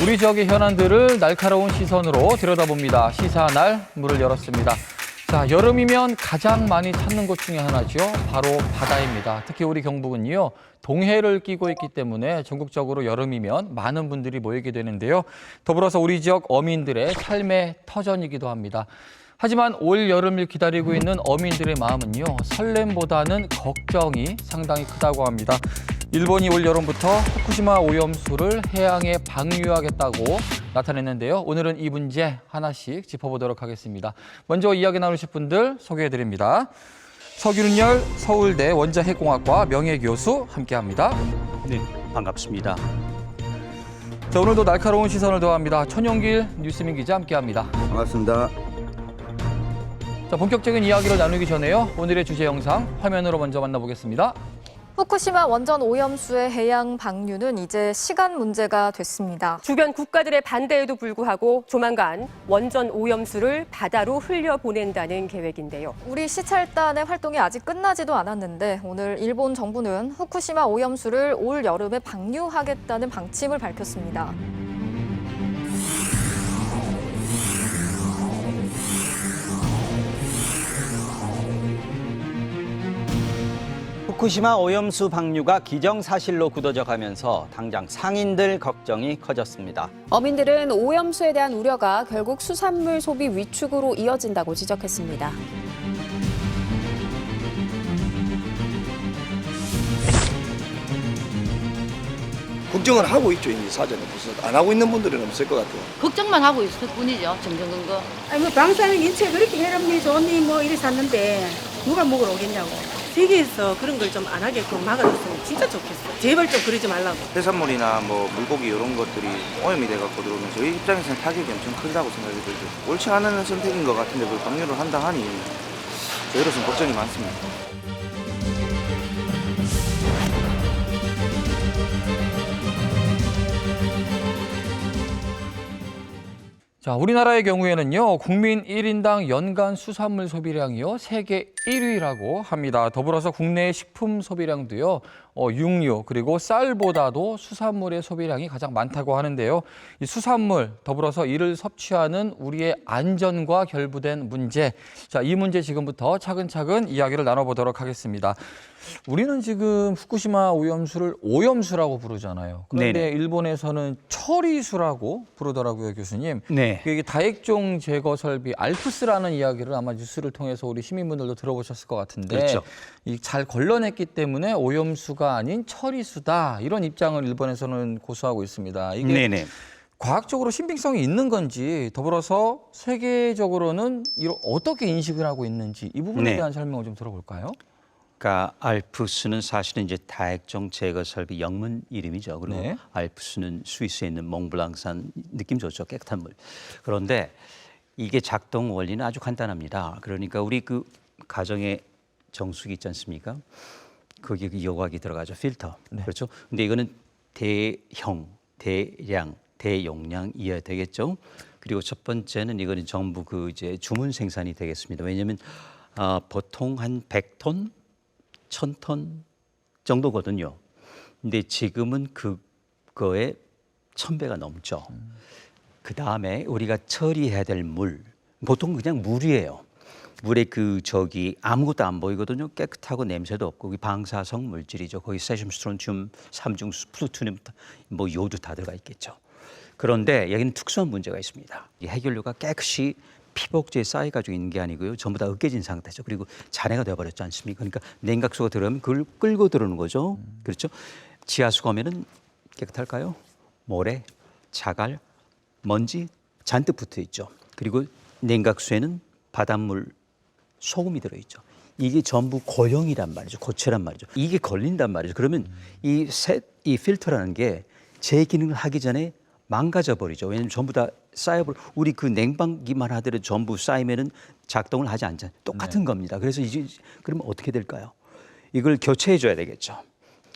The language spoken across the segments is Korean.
우리 지역의 현안들을 날카로운 시선으로 들여다봅니다. 시사날 문을 열었습니다. 자, 여름이면 가장 많이 찾는 곳 중에 하나죠. 바로 바다입니다. 특히 우리 경북은요, 동해를 끼고 있기 때문에 전국적으로 여름이면 많은 분들이 모이게 되는데요. 더불어서 우리 지역 어민들의 삶의 터전이기도 합니다. 하지만 올 여름을 기다리고 있는 어민들의 마음은요, 설렘보다는 걱정이 상당히 크다고 합니다. 일본이 올 여름부터 후쿠시마 오염수를 해양에 방류하겠다고 나타냈는데요. 오늘은 이 문제 하나씩 짚어보도록 하겠습니다. 먼저 이야기 나누실 분들 소개해드립니다. 서균열 서울대 원자핵공학과 명예교수 함께합니다. 네, 반갑습니다. 자, 오늘도 날카로운 시선을 더합니다. 천용길 뉴스민 기자 함께합니다. 반갑습니다. 자, 본격적인 이야기를 나누기 전에요. 오늘의 주제 영상 화면으로 먼저 만나보겠습니다. 후쿠시마 원전 오염수의 해양 방류는 이제 시간 문제가 됐습니다. 주변 국가들의 반대에도 불구하고 조만간 원전 오염수를 바다로 흘려보낸다는 계획인데요. 우리 시찰단의 활동이 아직 끝나지도 않았는데 오늘 일본 정부는 후쿠시마 오염수를 올 여름에 방류하겠다는 방침을 밝혔습니다. 후쿠시마 오염수 방류가 기정사실로 굳어져 가면서 당장 상인들 걱정이 커졌습니다. 어민들은 오염수에 대한 우려가 결국 수산물 소비 위축으로 이어진다고 지적했습니다. 걱정을 하고 있죠, 이미 사전에. 무슨 안 하고 있는 분들은 없을 것 같아요. 걱정만 하고 있을 뿐이죠, 정정근거. 아니 뭐 방사능 인체 그렇게 해롭니 좋니 뭐 이래 샀는데 누가 먹으러 오겠냐고. 세계에서 그런 걸 좀 안 하게끔 막아줬으면 진짜 좋겠어. 제발 좀 그러지 말라고. 해산물이나 뭐 물고기 이런 것들이 오염이 돼갖고 들어오면 저희 입장에서는 타격이 엄청 크다고 생각이 들죠. 옳지 않은 선택인 것 같은데 그걸 방류를 한다 하니 저희로서는 걱정이 많습니다. 자, 우리나라의 경우에는요, 국민 1인당 연간 수산물 소비량이요, 세계 1위라고 합니다. 더불어서 국내 식품 소비량도요, 육류 그리고 쌀보다도 수산물의 소비량이 가장 많다고 하는데요. 이 수산물 더불어서 이를 섭취하는 우리의 안전과 결부된 문제. 자, 이 문제 지금부터 차근차근 이야기를 나눠보도록 하겠습니다. 우리는 지금 후쿠시마 오염수를 오염수라고 부르잖아요. 그런데 네네. 일본에서는 처리수라고 부르더라고요, 교수님. 네. 이게 다액종 제거 설비 알프스라는 이야기를 아마 뉴스를 통해서 우리 시민분들도 들어보셨을 것 같은데, 그렇죠. 잘 걸러냈기 때문에 오염수가 아닌 처리수다, 이런 입장을 일본에서는 고수하고 있습니다. 이게 네네. 과학적으로 신빙성이 있는 건지, 더불어서 세계적으로는 어떻게 인식을 하고 있는지 이 부분에 네. 대한 설명을 좀 들어볼까요? 그러니까 알프스는 사실은 이제 다액종 제거 설비 영문 이름이죠. 그리고 네. 알프스는 스위스에 있는 몽블랑산, 느낌 좋죠, 깨끗한 물. 그런데 이게 작동 원리는 아주 간단합니다. 그러니까 우리 그 가정에 정수기 있지 않습니까? 거기에 그 여과기 들어가죠, 필터. 네. 그렇죠. 근데 이거는 대형, 대량, 대용량이어야 되겠죠. 그리고 첫 번째는 이거는 전부 그 이제 주문 생산이 되겠습니다. 왜냐하면 보통 한 100톤, 1000톤 정도거든요. 근데 지금은 그거의 1000배가 넘죠. 그 다음에 우리가 처리해야 될 물, 보통 그냥 물이에요. 물에 아무것도 안 보이거든요. 깨끗하고 냄새도 없고 방사성 물질이죠. 거기 세슘, 스트론튬, 삼중수, 플루토늄, 뭐 요도 다 들어가 있겠죠. 그런데 여기는 특수한 문제가 있습니다. 이 해결료가 깨끗이 피복제에 쌓여가지고 있는 게 아니고요. 전부 다 으깨진 상태죠. 그리고 잔해가 되어버렸지 않습니까? 그러니까 냉각수가 들어오면 그걸 끌고 들어오는 거죠. 그렇죠? 지하수가 오면은 깨끗할까요? 모래, 자갈, 먼지 잔뜩 붙어 있죠. 그리고 냉각수에는 바닷물, 소금이 들어있죠. 이게 전부 고형이란 말이죠. 고체란 말이죠. 이게 걸린단 말이죠. 그러면 이 필터라는 게 제 기능을 하기 전에 망가져 버리죠. 왜냐하면 전부 다 우리 그 냉방기만 하더라도 전부 쌓이면은 작동을 하지 않잖아요. 똑같은 겁니다. 그래서 이제 그러면 어떻게 될까요? 이걸 교체해 줘야 되겠죠.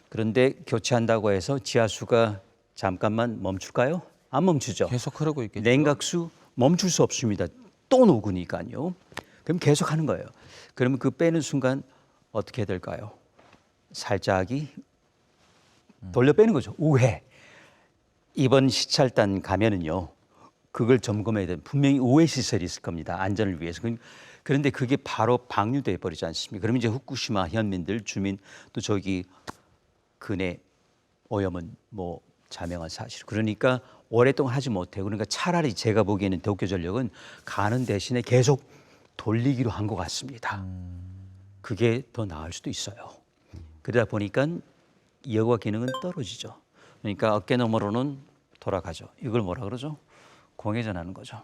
그런데 교체한다고 해서 지하수가 잠깐만 멈출까요? 안 멈추죠. 계속 흐르고 있겠죠. 냉각수 멈출 수 없습니다. 또 녹으니까요. 그럼 계속 하는 거예요. 그러면 그 빼는 순간 어떻게 될까요? 살짝이 돌려 빼는 거죠. 우회. 이번 시찰단 가면은요, 그걸 점검해야 되는 분명히 우회 시설이 있을 겁니다. 안전을 위해서. 그런데 그게 바로 방류돼 버리지 않습니까? 그러면 이제 후쿠시마 현민들, 주민 또 저기 근해 오염은 뭐 자명한 사실. 그러니까 오랫동안 하지 못해요. 그러니까 차라리 제가 보기에는 도쿄전력은 가는 대신에 계속 돌리기로 한 것 같습니다. 그게 더 나을 수도 있어요. 그러다 보니까 여과 기능은 떨어지죠. 그러니까 어깨너머로는 돌아가죠. 이걸 뭐라 그러죠? 공회전하는 거죠.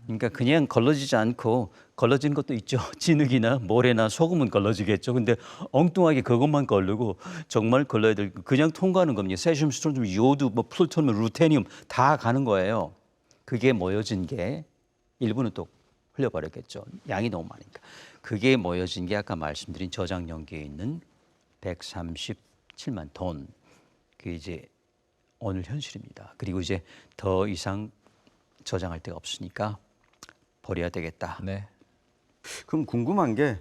그러니까 그냥 걸러지지 않고 걸러지는 것도 있죠. 진흙이나 모래나 소금은 걸러지겠죠. 근데 엉뚱하게 그것만 걸르고 정말 걸러야 될 그냥 통과하는 겁니다. 세슘, 스트론튬, 요드, 뭐 플루토늄, 루테늄 다 가는 거예요. 그게 모여진 게 일부는 또 흘려버렸겠죠. 양이 너무 많으니까. 그게 모여진 게 아까 말씀드린 저장 용기에 있는 137만 톤. 그게 이제 오늘 현실입니다. 그리고 이제 더 이상 저장할 데가 없으니까 버려야 되겠다. 네. 그럼 궁금한 게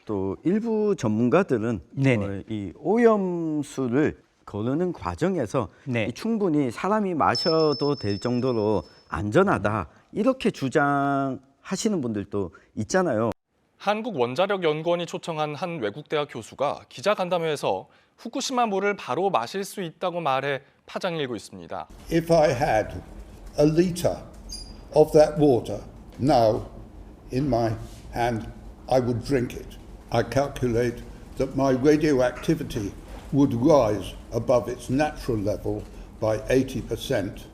또 일부 전문가들은 네네. 이 오염수를 거르는 과정에서 네. 이 충분히 사람이 마셔도 될 정도로 안전하다 이렇게 주장하시는 분들도 있잖아요. 한국원자력연구원이 초청한 한 외국 대학 교수가 기자간담회에서 후쿠시마 물을 바로 마실 수 있다고 말해 파장이 일고 있습니다. If I had a litre of that water now in my hand, I would drink it. I calculate that my radioactivity would rise above its natural level by 80%.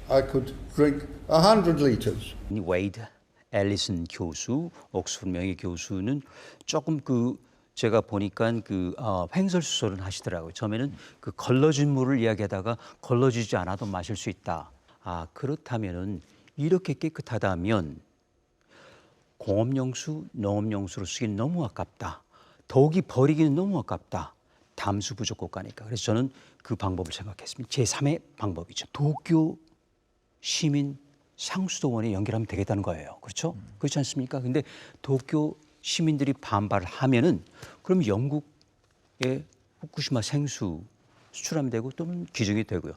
I could drink 100 litres. 웨이드 앨리슨 교수, 옥스퍼드 명예 교수는 조금 제가 보니까 횡설수설은 하시더라고요. 처음에는 그 걸러진 물을 이야기하다가 걸러지지 않아도 마실 수 있다. 아, 그렇다면은 이렇게 깨끗하다면 공업용수, 농업용수로 쓰기는 너무 아깝다. 더욱이 버리기는 너무 아깝다. 담수 부족 국가니까. 그래서 저는 그 방법을 생각했습니다. 제3의 방법이죠. 도쿄 시민 상수도원에 연결하면 되겠다는 거예요. 그렇죠? 그렇지 않습니까? 근데 도쿄 시민들이 반발을 하면은 그럼 영국에 후쿠시마 생수 수출하면 되고 또 기증이 되고요.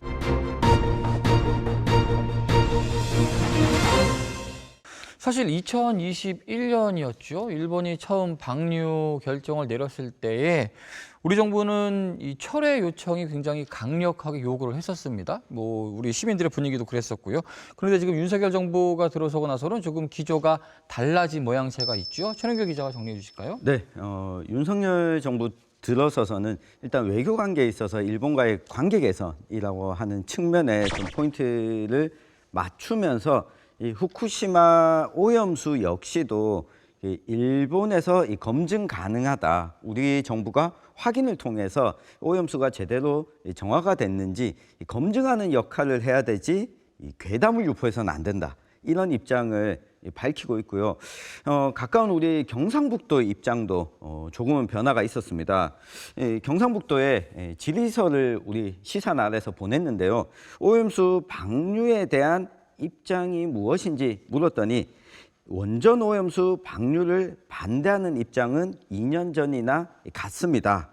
사실 2021년이었죠. 일본이 처음 방류 결정을 내렸을 때에 우리 정부는 이 철회 요청이 굉장히 강력하게 요구를 했었습니다. 뭐 우리 시민들의 분위기도 그랬었고요. 그런데 지금 윤석열 정부가 들어서고 나서는 조금 기조가 달라진 모양새가 있죠. 최능규 기자가 정리해 주실까요? 네, 윤석열 정부 들어서서는 일단 외교 관계에 있어서 일본과의 관계 개선이라고 하는 측면에 좀 포인트를 맞추면서 이 후쿠시마 오염수 역시도 일본에서 이 검증 가능하다. 우리 정부가 확인을 통해서 오염수가 제대로 정화가 됐는지 검증하는 역할을 해야 되지 괴담을 유포해서는 안 된다. 이런 입장을 밝히고 있고요. 가까운 우리 경상북도 입장도 조금은 변화가 있었습니다. 경상북도에 질의서를 우리 시사날에서 보냈는데요. 오염수 방류에 대한 입장이 무엇인지 물었더니 원전 오염수 방류를 반대하는 입장은 2년 전이나 같습니다.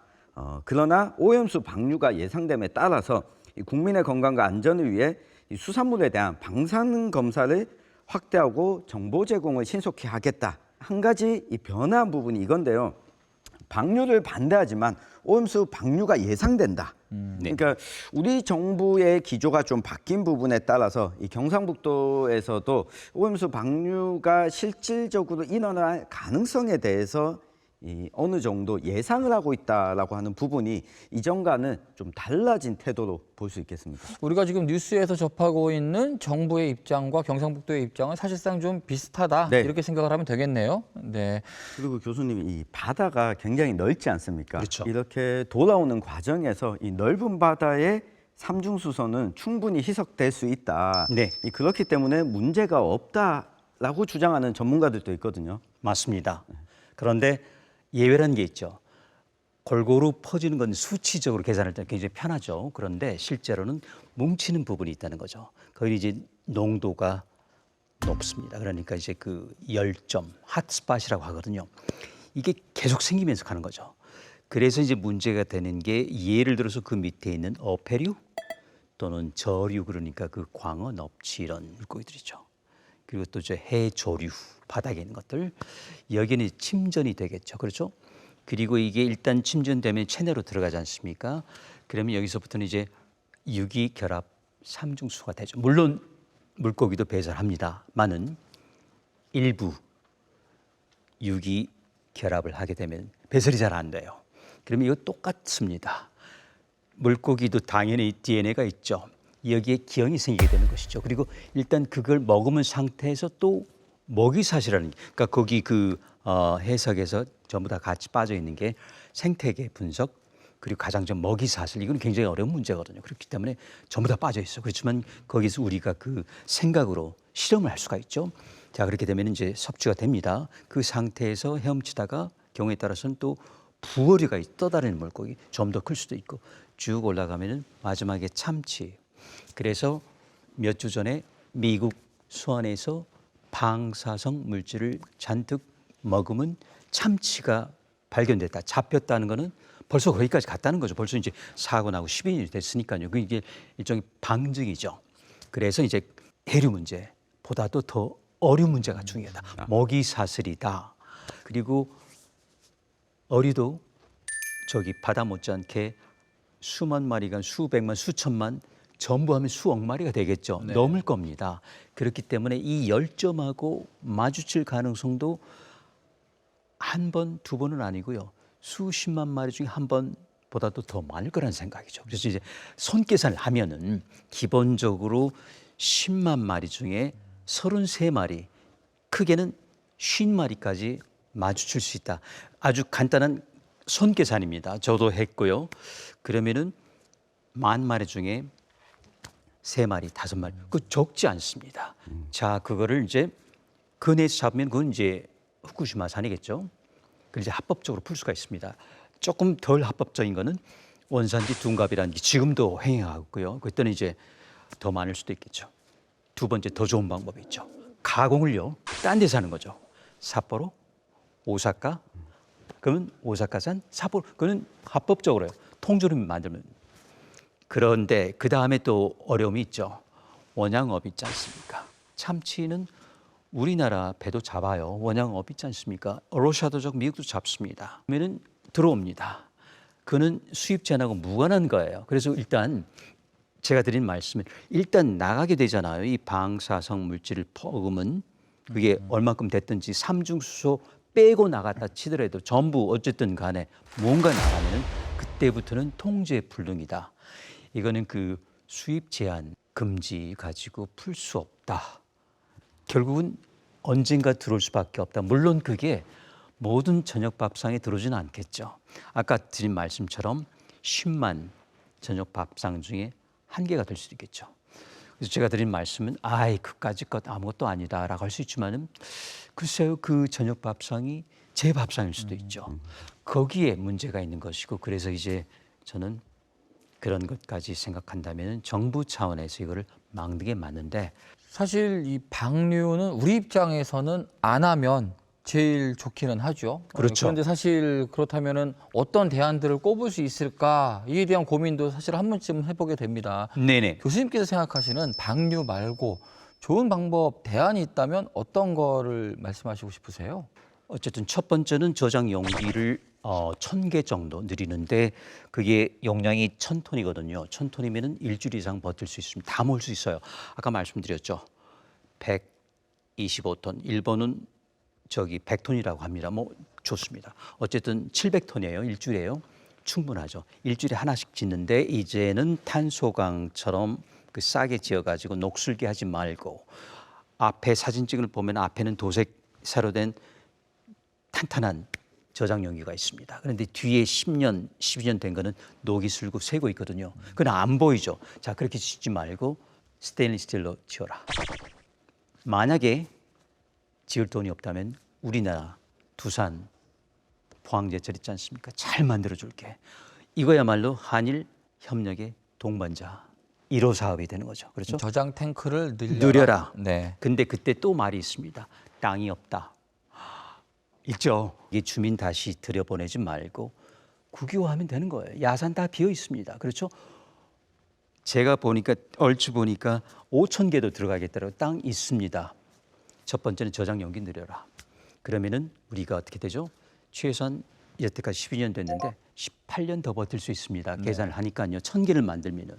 그러나 오염수 방류가 예상됨에 따라서 국민의 건강과 안전을 위해 수산물에 대한 방사능 검사를 확대하고 정보 제공을 신속히 하겠다. 한 가지 변화한 부분이 이건데요. 방류를 반대하지만 오염수 방류가 예상된다. 그러니까 우리 정부의 기조가 좀 바뀐 부분에 따라서 이 경상북도에서도 오염수 방류가 실질적으로 일어날 가능성에 대해서 어느 정도 예상을 하고 있다라고 하는 부분이 이전과는 좀 달라진 태도로 볼 수 있겠습니다. 우리가 지금 뉴스에서 접하고 있는 정부의 입장과 경상북도의 입장은 사실상 좀 비슷하다. 네. 이렇게 생각을 하면 되겠네요. 네. 그리고 교수님, 이 바다가 굉장히 넓지 않습니까? 그렇죠. 이렇게 돌아오는 과정에서 이 넓은 바다에 삼중수소는 충분히 희석될 수 있다. 네. 그렇기 때문에 문제가 없다라고 주장하는 전문가들도 있거든요. 맞습니다. 그런데 예외라는 게 있죠. 골고루 퍼지는 건 수치적으로 계산할 때 굉장히 편하죠. 그런데 실제로는 뭉치는 부분이 있다는 거죠. 거기 이제 농도가 높습니다. 그러니까 이제 그 열점, 핫스팟이라고 하거든요. 이게 계속 생기면서 가는 거죠. 그래서 이제 문제가 되는 게 예를 들어서 그 밑에 있는 어패류, 또는 저류 그러니까 그 광어, 넙치 이런 물고기들이죠. 그리고 또 저 해조류 바닥에 있는 것들 여기는 침전이 되겠죠. 그렇죠? 그리고 이게 일단 침전되면 체내로 들어가지 않습니까? 그러면 여기서부터는 이제 유기결합 삼중수가 되죠. 물론 물고기도 배설합니다만은 일부 유기결합을 하게 되면 배설이 잘 안 돼요. 그러면 이거 똑같습니다. 물고기도 당연히 DNA가 있죠. 여기에 기형이 생기게 되는 것이죠. 그리고 일단 그걸 먹으면 상태에서 또 먹이사슬이라는 게, 그러니까 거기 그 해석에서 전부 다 같이 빠져 있는 게 생태계 분석 그리고 가장전 먹이사슬, 이건 굉장히 어려운 문제거든요. 그렇기 때문에 전부 다 빠져 있어. 그렇지만 거기서 우리가 그 생각으로 실험을 할 수가 있죠. 자, 그렇게 되면 이제 섭취가 됩니다. 그 상태에서 헤엄치다가 경우에 따라서는 또 부어리가 떠다니는 물고기 좀 더 클 수도 있고 쭉 올라가면은 마지막에 참치. 그래서 몇 주 전에 미국 수원에서 방사성 물질을 잔뜩 먹으면 참치가 발견됐다, 잡혔다는 거는 벌써 거기까지 갔다는 거죠. 벌써 이제 사고 나고 10년이 됐으니까요. 그게 일종의 방증이죠. 그래서 이제 해류 문제보다도 더 어류 문제가 중요하다. 먹이 사슬이다. 그리고 어류도 저기 바다 못지않게 수만 마리가 수백만, 수천만, 전부 하면 수억 마리가 되겠죠. 네. 넘을 겁니다. 그렇기 때문에 이 열점하고 마주칠 가능성도 한 번, 두 번은 아니고요. 수십만 마리 중에 한 번보다도 더 많을 거라는 생각이죠. 그래서 이제 손계산을 하면은 기본적으로 10만 마리 중에 33마리, 크게는 50마리까지 마주칠 수 있다. 아주 간단한 손계산입니다. 저도 했고요. 그러면은 10,000마리 중에 3마리, 5마리, 그 적지 않습니다. 자, 그거를 이제 근해에서 잡으면 그건 이제 후쿠시마산이겠죠. 그걸 이제 합법적으로 풀 수가 있습니다. 조금 덜 합법적인 거는 원산지 둔갑이라는 게 지금도 행해하고 있고요. 그때는 이제 더 많을 수도 있겠죠. 두 번째 더 좋은 방법이 있죠. 가공을요, 딴 데서 하는 거죠. 삿포로, 오사카, 그러면 오사카산, 삿포로, 그거는 합법적으로요. 통조림 만들면. 그런데 그 다음에 또 어려움이 있죠. 원양업 있지 않습니까? 참치는 우리나라 배도 잡아요. 원양업 있지 않습니까? 러시아도 잡고 미국도 잡습니다. 그러면 들어옵니다. 그는 수입 제한하고 무관한 거예요. 그래서 일단 제가 드린 말씀은 일단 나가게 되잖아요. 이 방사성 물질을 퍼오면 그게 얼마큼 됐든지 삼중수소 빼고 나갔다 치더라도 전부 어쨌든 간에 뭔가 나가면 그때부터는 통제 불능이다. 이거는 그 수입 제한 금지 가지고 풀 수 없다. 결국은 언젠가 들어올 수밖에 없다. 물론 그게 모든 저녁 밥상에 들어오지는 않겠죠. 아까 드린 말씀처럼 10만 저녁 밥상 중에 1개가 될 수도 있겠죠. 그래서 제가 드린 말씀은 그까짓 것 아무것도 아니다라고 할 수 있지만은 글쎄요, 그 저녁 밥상이 제 밥상일 수도 있죠. 거기에 문제가 있는 것이고, 그래서 이제 저는 그런 것까지 생각한다면 정부 차원에서 이거를 막는 게 맞는데, 사실 이 방류는 우리 입장에서는 안 하면 제일 좋기는 하죠. 그렇죠. 그런데 사실 그렇다면은 어떤 대안들을 꼽을 수 있을까, 이에 대한 고민도 사실 한 번쯤 해보게 됩니다. 네네. 교수님께서 생각하시는 방류 말고 좋은 방법, 대안이 있다면 어떤 거를 말씀하시고 싶으세요? 어쨌든 첫 번째는 저장 용기를 1,000개 정도 늘리는데, 그게 용량이 1,000톤이거든요. 1,000톤이면은 일주일 이상 버틸 수 있습니다. 다 모을 수 있어요. 아까 말씀드렸죠. 125톤. 일본은 저기 100톤이라고 합니다. 뭐 좋습니다. 어쨌든 700톤이에요. 일주일에요. 충분하죠. 일주일에 하나씩 짓는데 이제는 탄소강처럼 그 싸게 지어가지고 녹슬게 하지 말고, 앞에 사진 찍을 보면 앞에는 도색 새로 된 탄탄한 저장 용기가 있습니다. 그런데 뒤에 10년, 12년 된 거는 녹이 슬고 새고 있거든요. 그건 안 보이죠. 자, 그렇게 짓지 말고 스테인리스 스틸로 지어라. 만약에 지을 돈이 없다면 우리나라 두산 포항제철 있지 않습니까? 잘 만들어줄게. 이거야말로 한일 협력의 동반자 1호 사업이 되는 거죠. 그렇죠? 저장 탱크를 늘려라. 네. 근데 그때 또 말이 있습니다. 땅이 없다. 있죠. 이게 주민 다시 들여보내지 말고 국유화하면 되는 거예요. 야산 다 비어 있습니다. 그렇죠? 제가 보니까 얼추 보니까 5,000개도 들어가겠다고 땅 있습니다. 첫 번째는 저장 연기 늘려라. 그러면은 우리가 어떻게 되죠? 최소한 여태까지 12년 됐는데 18년 더 버틸 수 있습니다. 계산을 하니까요. 1,000개를 만들면은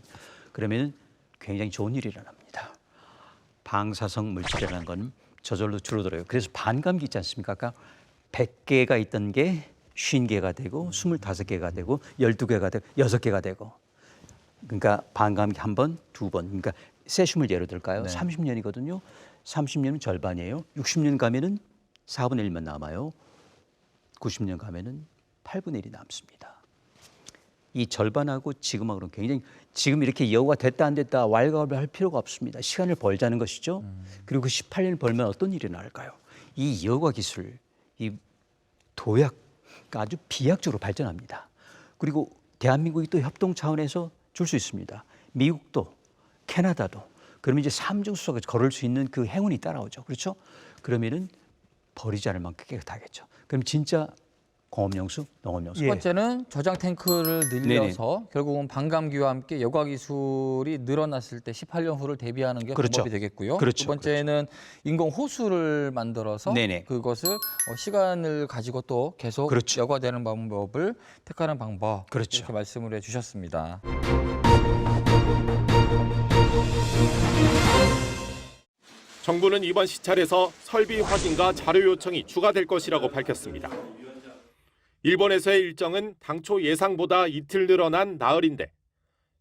그러면은 굉장히 좋은 일이라는 겁니다. 방사성 물질이라는 건 저절로 줄어들어요. 그래서 반감기 있지 않습니까? 아까 100개가 있던 게 50개가 되고 25개가 되고 12개가 되고 6개가 되고 그러니까 반감기 한 번, 두 번. 그러니까 세슘을 예로 들까요? 30년이거든요. 30년은 절반이에요. 60년 가면은 4분의 1만 남아요. 90년 가면은 8분의 1이 남습니다. 이 절반하고 지금하고는 굉장히 지금 이렇게 여우가 됐다 안 됐다 왈가왈부할 필요가 없습니다. 시간을 벌자는 것이죠. 그리고 그 18년을 벌면 어떤 일이 나올까요? 이 여우가 기술, 이 도약 아주 비약적으로 발전합니다. 그리고 대한민국이 또 협동 차원에서 줄 수 있습니다. 미국도 캐나다도 그러면 이제 삼중수석을 걸을 수 있는 그 행운이 따라오죠. 그렇죠? 그러면은 버리지 않을 만큼 깨끗하겠죠. 그럼 진짜 공업용수, 농업용수. 첫 번째는 저장 탱크를 늘려서 결국은 반감기와 함께 여과 기술이 늘어났을 때 18년 후를 대비하는 게 그렇죠. 방법이 되겠고요. 그렇죠. 두 번째는 인공 호수를 만들어서 그것을 시간을 가지고 또 계속 그렇죠. 여과되는 방법을 택하는 방법. 그렇죠. 이렇게 말씀을 해주셨습니다. 정부는 이번 시찰에서 설비 확인과 자료 요청이 추가될 것이라고 밝혔습니다. 일본에서의 일정은 당초 예상보다 이틀 늘어난 나흘인데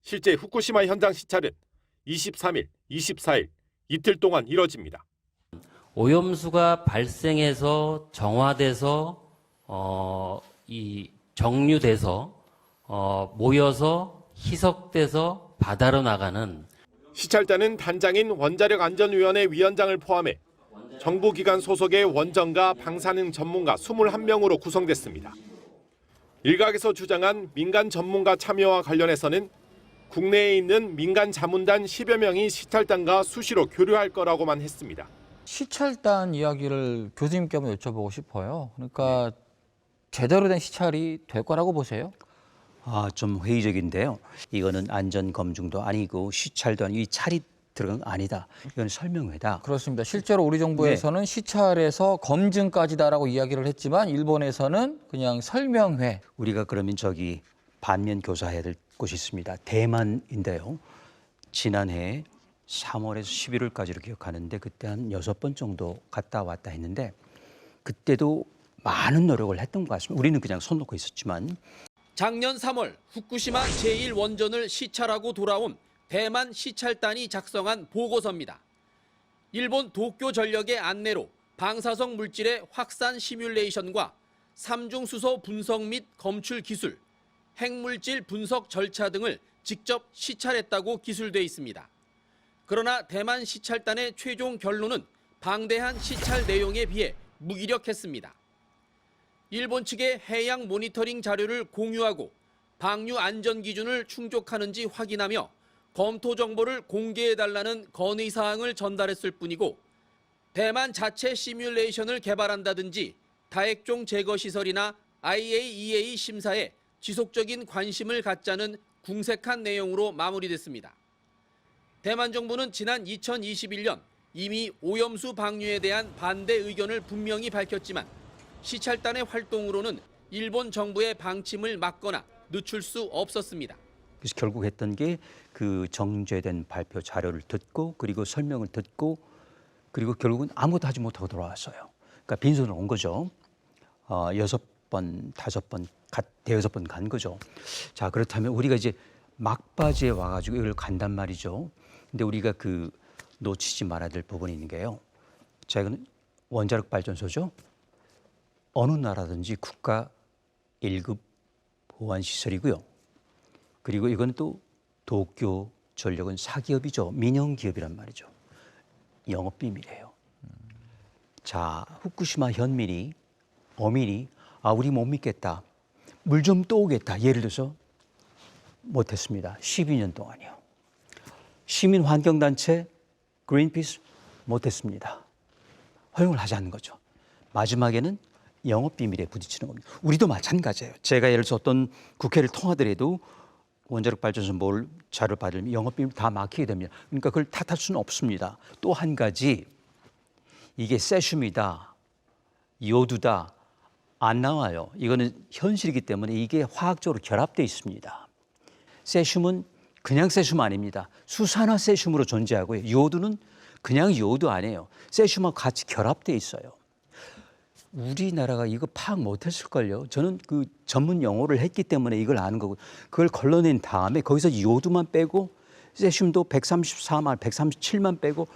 실제 후쿠시마 현장 시찰은 23일, 24일 이틀 동안 이뤄집니다. 오염수가 발생해서 정화돼서 이 정류돼서 모여서 희석돼서 바다로 나가는 시찰단은 단장인 원자력안전위원회 위원장을 포함해 정부기관 소속의 원전과 방사능 전문가 21명으로 구성됐습니다. 일각에서 주장한 민간 전문가 참여와 관련해서는 국내에 있는 민간 자문단 10여 명이 시찰단과 수시로 교류할 거라고만 했습니다. 시찰단 이야기를 교수님께 한번 여쭤보고 싶어요. 그러니까 제대로 된 시찰이 될 거라고 보세요? 좀 회의적인데요. 이거는 안전 검증도 아니고 시찰도 아니고 이 찰이 들어간 건 아니다. 이건 설명회다. 그렇습니다. 실제로 우리 정부에서는 시찰에서 검증까지다라고 이야기를 했지만 일본에서는 그냥 설명회. 우리가 그러면 저기 반면 교사해야 될 곳이 있습니다. 대만인데요. 지난해 3월에서 11월까지로 기억하는데 그때 한 6번 정도 갔다 왔다 했는데 그때도 많은 노력을 했던 것 같습니다. 우리는 그냥 손 놓고 있었지만 작년 3월 후쿠시마 제1원전을 시찰하고 돌아온 대만 시찰단이 작성한 보고서입니다. 일본 도쿄전력의 안내로 방사성 물질의 확산 시뮬레이션과 삼중수소 분석 및 검출 기술, 핵물질 분석 절차 등을 직접 시찰했다고 기술돼 있습니다. 그러나 대만 시찰단의 최종 결론은 방대한 시찰 내용에 비해 무기력했습니다. 일본 측의 해양 모니터링 자료를 공유하고 방류 안전 기준을 충족하는지 확인하며 검토 정보를 공개해달라는 건의 사항을 전달했을 뿐이고 대만 자체 시뮬레이션을 개발한다든지 다핵종 제거 시설이나 IAEA 심사에 지속적인 관심을 갖자는 궁색한 내용으로 마무리됐습니다. 대만 정부는 지난 2021년 이미 오염수 방류에 대한 반대 의견을 분명히 밝혔지만 시찰단의 활동으로는 일본 정부의 방침을 막거나 늦출 수 없었습니다. 그래서 결국 했던 게 그 정제된 발표 자료를 듣고 그리고 설명을 듣고 그리고 결국은 아무것도 하지 못하고 돌아왔어요. 그러니까 빈손으로 온 거죠. 6번, 5번, 대여섯 번 간 거죠. 자, 그렇다면 우리가 이제 막바지에 와가지고 이걸 간단 말이죠. 근데 우리가 그 놓치지 말아야 될 부분이 있는 게요. 자, 이거는 원자력 발전소죠. 어느 나라든지 국가 1급 보안 시설이고요. 그리고 이건 또 도쿄 전력은 사기업이죠. 민영 기업이란 말이죠. 영업 비밀이에요. 자, 후쿠시마 현민이 어민이 우리 못 믿겠다. 물 좀 또 오겠다. 예를 들어서 못했습니다. 12년 동안이요. 시민 환경단체 그린피스 못했습니다. 허용을 하지 않는 거죠. 마지막에는 영업 비밀에 부딪히는 겁니다. 우리도 마찬가지예요. 제가 예를 들어서 어떤 국회를 통하더라도 원자력 발전소 뭘 자료를 받으면 영업비밀 다 막히게 됩니다. 그러니까 그걸 탓할 수는 없습니다. 또 한 가지 이게 세슘이다, 요두다 안 나와요. 이거는 현실이기 때문에 이게 화학적으로 결합되어 있습니다. 세슘은 그냥 세슘 아닙니다. 수산화 세슘으로 존재하고요. 요두는 그냥 요두 아니에요. 세슘하고 같이 결합되어 있어요. 우리나라가 이거 파악 못했을걸요. 저는 그 전문 용어를 했기 때문에 이걸 아는 거고 그걸 걸러낸 다음에 거기서 요두만 빼고 세슘도 134만, 137만 빼고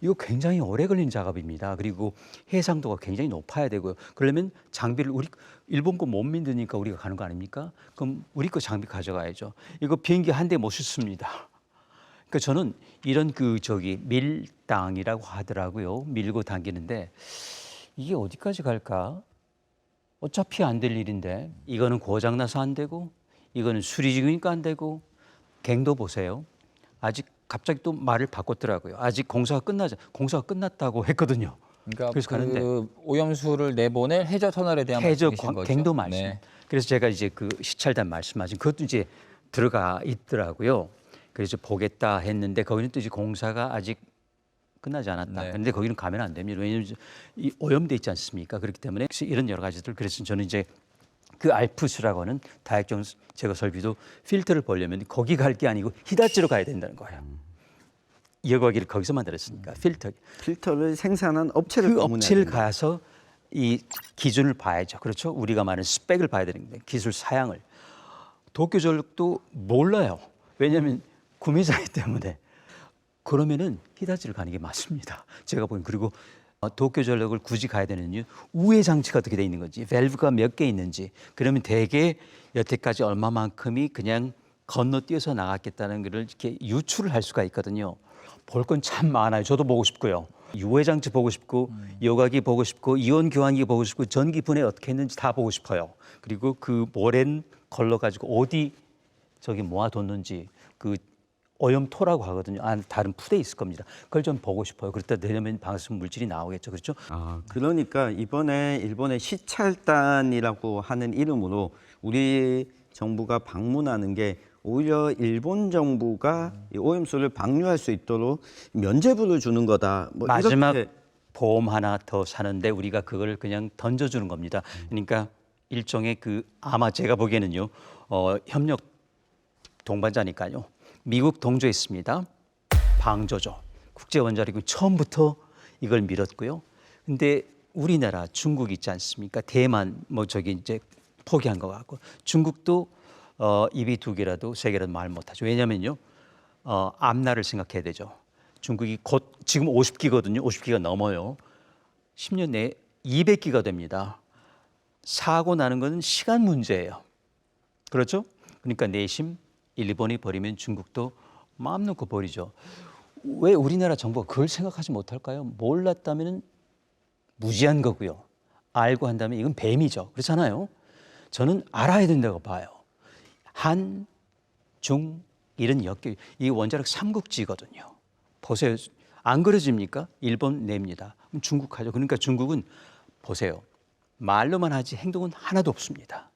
이거 굉장히 오래 걸린 작업입니다. 그리고 해상도가 굉장히 높아야 되고요. 그러려면 장비를 우리 일본 거 못 믿으니까 우리가 가는 거 아닙니까? 그럼 우리 거 장비 가져가야죠. 이거 비행기 한 대 못 싣습니다. 그러니까 저는 이런 밀당이라고 하더라고요. 밀고 당기는데 이게 어디까지 갈까? 어차피 안 될 일인데 이거는 고장나서 안 되고 이거는 수리 중이니까 안 되고 갱도 보세요. 아직 갑자기 또 말을 바꿨더라고요. 아직 공사가 끝났다고 했거든요. 그러니까 그래서 가는데 오염수를 내보낼 해저 터널에 대한 해저 말씀이신 거죠? 갱도 말씀. 네. 그래서 제가 이제 그 시찰단 말씀하신 그것도 이제 들어가 있더라고요. 그래서 보겠다 했는데 거기는 또 이제 공사가 아직 끝나지 않았다. 네. 그런데 거기는 가면 안 됩니다. 왜냐하면 이 오염돼 있지 않습니까? 그렇기 때문에 이런 여러 가지들. 그래서 저는 이제 그 알프스라고 하는 다액정 제거 설비도 필터를 보려면 거기 갈 게 아니고 히다치로 가야 된다는 거예요. 여과기를 거기서 만들었으니까 필터를 생산한 업체를 그 업체를 가서 이 기준을 봐야죠. 그렇죠? 우리가 말하는 스펙을 봐야 되는데 기술 사양을 도쿄전력도 몰라요. 왜냐하면 구매자이기 때문에. 그러면은 히다치를 가는 게 맞습니다. 제가 보기엔. 그리고 도쿄전력을 굳이 가야 되는 이유 우회 장치가 어떻게 돼 있는 건지 밸브가 몇 개 있는지 그러면 대개 여태까지 얼마만큼이 그냥 건너뛰어서 나갔겠다는 것을 이렇게 유추를 할 수가 있거든요. 볼 건 참 많아요. 저도 보고 싶고요. 유해 장치 보고 싶고 여과기 보고 싶고 이온 교환기 보고 싶고 전기 분해 어떻게 했는지 다 보고 싶어요. 그리고 그 모렌 걸러 가지고 어디 저기 모아뒀는지 그 오염토라고 하거든요. 다른 푸대에 있을 겁니다. 그걸 좀 보고 싶어요. 그렇다 되면 방사성 물질이 나오겠죠. 그렇죠? 그러니까 이번에 일본의 시찰단이라고 하는 이름으로 우리 정부가 방문하는 게 오히려 일본 정부가 이 오염수를 방류할 수 있도록 면제부를 주는 거다. 뭐 마지막 이렇게. 보험 하나 더 사는데 우리가 그걸 그냥 던져주는 겁니다. 그러니까 일종의 아마 제가 보기에는요. 협력 동반자니까요. 미국 동조했습니다. 방조죠. 국제원자력이 처음부터 이걸 밀었고요. 근데 우리나라, 중국 있지 않습니까? 대만 이제 포기한 것 같고 중국도 입이 두 개라도 세 개라도 말 못하죠. 왜냐면요. 앞날을 생각해야 되죠. 중국이 곧 지금 50기거든요. 50기가 넘어요. 10년 내에 200기가 됩니다. 사고 나는 건 시간 문제예요. 그렇죠? 그러니까 내심 일본이 버리면 중국도 마음 놓고 버리죠. 왜 우리나라 정부가 그걸 생각하지 못할까요? 몰랐다면 무지한 거고요. 알고 한다면 이건 뱀이죠. 그렇잖아요. 저는 알아야 된다고 봐요. 한, 중, 이런 역계, 이 원자력 삼국지거든요. 보세요. 안 그려집니까? 일본 냅니다. 그럼 중국 하죠. 그러니까 중국은 보세요. 말로만 하지 행동은 하나도 없습니다.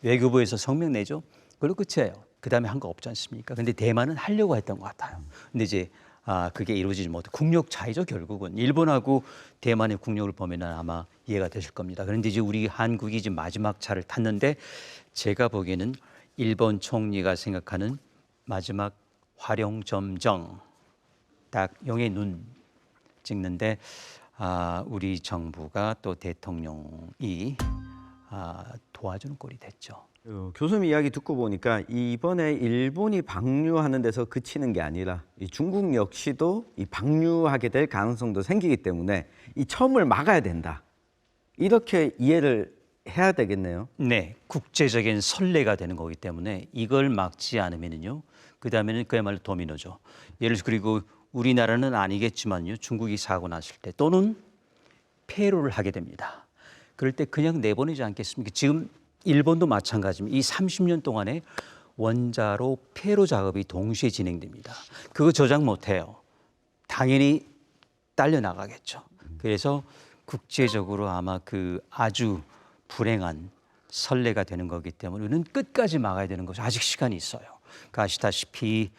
외교부에서 성명 내죠. 그걸로 끝이에요. 그다음에 한 거 없지 않습니까? 근데 대만은 하려고 했던 것 같아요. 근데 이제 그게 이루어지지 못해. 국력 차이죠, 결국은. 일본하고 대만의 국력을 보면 아마 이해가 되실 겁니다. 그런데 이제 우리 한국이 지금 마지막 차를 탔는데 제가 보기에는 일본 총리가 생각하는 마지막 활용점정, 딱 용의 눈 찍는데 우리 정부가 또 대통령이 도와주는 꼴이 됐죠. 교수님 이야기 듣고 보니까 이번에 일본이 방류하는 데서 그치는 게 아니라 이 중국 역시도 이 방류하게 될 가능성도 생기기 때문에 이 첨을 막아야 된다. 이렇게 이해를 해야 되겠네요. 네, 국제적인 선례가 되는 거기 때문에 이걸 막지 않으면요, 그 다음에는 그야말로 도미노죠. 예를 들어 그리고 우리나라는 아니겠지만요, 중국이 사고 났을 때 또는 폐로를 하게 됩니다. 그럴 때 그냥 내보내지 않겠습니까? 지금 일본도 마찬가지입니다. 이 30년 동안에 원자로 폐로 작업이 동시에 진행됩니다. 그거 저장 못해요. 당연히 딸려 나가겠죠. 그래서 국제적으로 아마 아주 불행한 선례가 되는 거기 때문에 우리는 끝까지 막아야 되는 거죠. 아직 시간이 있어요. 그 아시다시피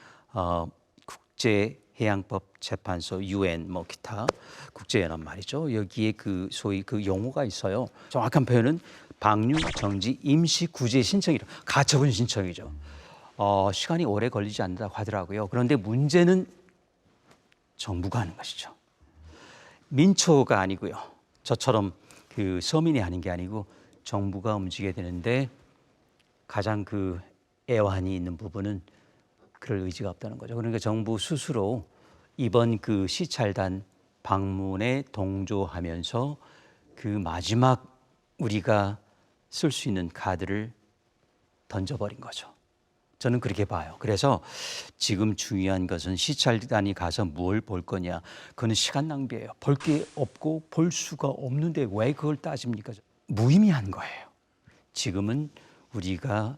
국제해양법-재판소 UN 뭐 기타 국제연합 말이죠. 여기에 그 소위 그 용어가 있어요. 정확한 표현은 방류 정지 임시 구제 신청이라 가처분 신청이죠. 시간이 오래 걸리지 않는다고 하더라고요. 그런데 문제는 정부가 하는 것이죠. 민초가 아니고요. 저처럼 그 서민이 하는 게 아니고 정부가 움직여야 되는데 가장 그 애환이 있는 부분은 그럴 의지가 없다는 거죠. 그러니까 정부 스스로 이번 그 시찰단 방문에 동조하면서 그 마지막 우리가 쓸 수 있는 카드를 던져버린 거죠. 저는 그렇게 봐요. 그래서 지금 중요한 것은 시찰단이 가서 뭘 볼 거냐. 그건 시간 낭비예요. 볼 게 없고 볼 수가 없는데 왜 그걸 따집니까? 무의미한 거예요. 지금은 우리가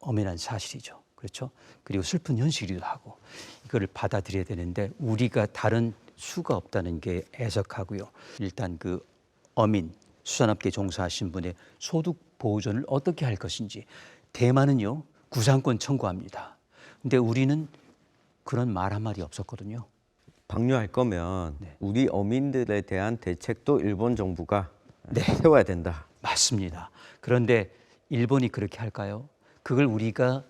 엄연한 사실이죠. 그렇죠? 그리고 슬픈 현실이기도 하고 이거를 받아들여야 되는데 우리가 다른 수가 없다는 게 애석하고요. 일단 그 어민, 수산업계 종사하신 분의 소득 보전을 어떻게 할 것인지 대만은요 구상권 청구합니다. 근데 우리는 그런 말 한마디 없었거든요. 방류할 거면 우리 어민들에 대한 대책도 일본 정부가 세워야 된다. 맞습니다. 그런데 일본이 그렇게 할까요? 그걸 우리가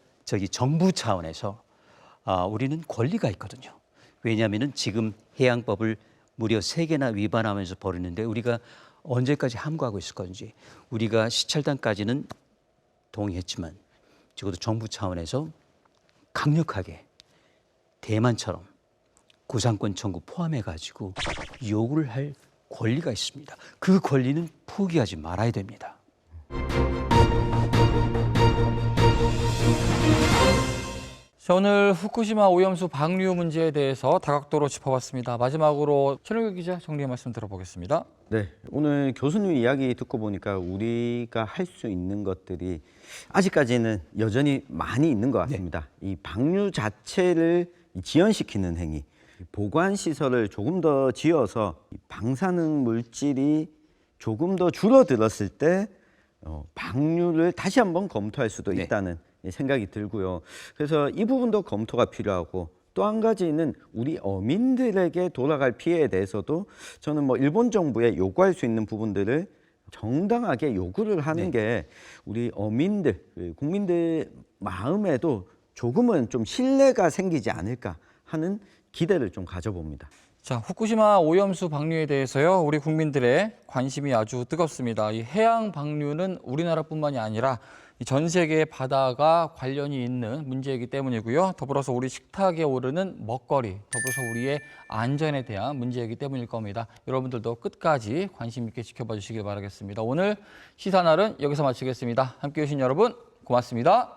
정부 차원에서 우리는 권리가 있거든요. 왜냐하면은 지금 해양법을 무려 3개나 위반하면서 벌이는데 우리가 언제까지 함구하고 있을 건지 우리가 시찰단까지는 동의했지만 적어도 정부 차원에서 강력하게 대만처럼 구상권 청구 포함해가지고 요구를 할 권리가 있습니다. 그 권리는 포기하지 말아야 됩니다. 자, 오늘 후쿠시마 오염수 방류 문제에 대해서 다각도로 짚어봤습니다. 마지막으로 최능규 기자 정리의 말씀 들어보겠습니다. 네, 오늘 교수님 이야기 듣고 보니까 우리가 할 수 있는 것들이 아직까지는 여전히 많이 있는 것 같습니다. 이 방류 자체를 지연시키는 행위, 보관 시설을 조금 더 지어서 방사능 물질이 조금 더 줄어들었을 때 방류를 다시 한번 검토할 수도 있다는 생각이 들고요. 그래서 이 부분도 검토가 필요하고 또 한 가지는 우리 어민들에게 돌아갈 피해에 대해서도 저는 일본 정부에 요구할 수 있는 부분들을 정당하게 요구를 하는 게 우리 어민들, 국민들 마음에도 조금은 좀 신뢰가 생기지 않을까 하는 기대를 좀 가져봅니다. 자, 후쿠시마 오염수 방류에 대해서요, 우리 국민들의 관심이 아주 뜨겁습니다. 이 해양 방류는 우리나라뿐만이 아니라 전 세계의 바다가 관련이 있는 문제이기 때문이고요. 더불어서 우리 식탁에 오르는 먹거리, 더불어서 우리의 안전에 대한 문제이기 때문일 겁니다. 여러분들도 끝까지 관심 있게 지켜봐 주시길 바라겠습니다. 오늘 시사날은 여기서 마치겠습니다. 함께해 주신 여러분 고맙습니다.